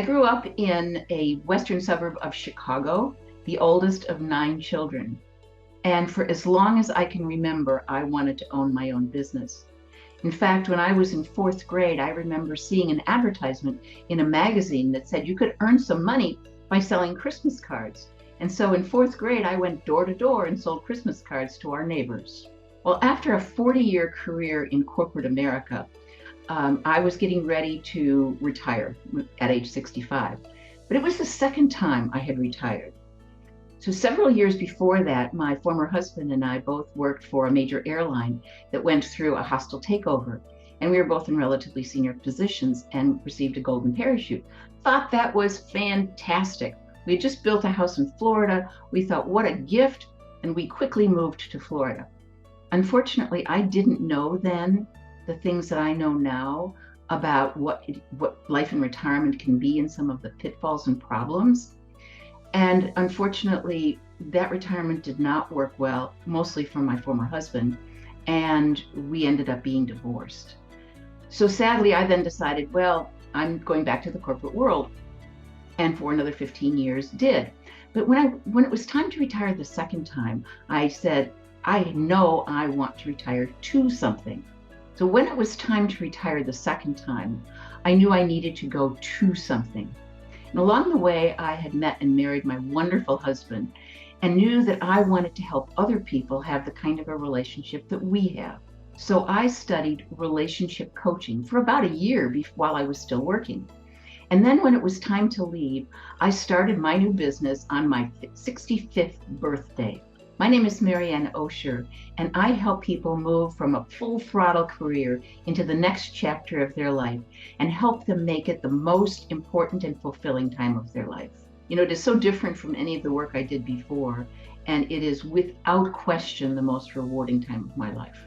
grew up in a western suburb of Chicago, the oldest of 9 children. And for as long as I can remember, I wanted to own my own business. In fact, when I was in fourth grade, I remember seeing an advertisement in a magazine that said you could earn some money by selling Christmas cards. And so in fourth grade, I went door to door and sold Christmas cards to our neighbors. Well, after a 40-year career in corporate America, I was getting ready to retire at age 65. But it was the second time I had retired. So several years before that, my former husband and I both worked for a major airline that went through a hostile takeover. And we were both in relatively senior positions and received a golden parachute. Thought that was fantastic. We had just built a house in Florida. We thought, what a gift. And we quickly moved to Florida. Unfortunately, I didn't know then the things that I know now about what life in retirement can be and some of the pitfalls and problems. And unfortunately, that retirement did not work well, mostly for my former husband, and we ended up being divorced. So sadly, I then decided, well, I'm going back to the corporate world, and for another 15 years did. But when it was time to retire the second time, I said, I know I want to retire to something. So when it was time to retire the second time, I knew I needed to go to something. And along the way, I had met and married my wonderful husband and knew that I wanted to help other people have the kind of a relationship that we have. So I studied relationship coaching for about a year while I was still working. And then when it was time to leave, I started my new business on my 65th birthday. My name is Marianne Osher, and I help people move from a full throttle career into the next chapter of their life and help them make it the most important and fulfilling time of their life. You know, it is so different from any of the work I did before, and it is without question the most rewarding time of my life.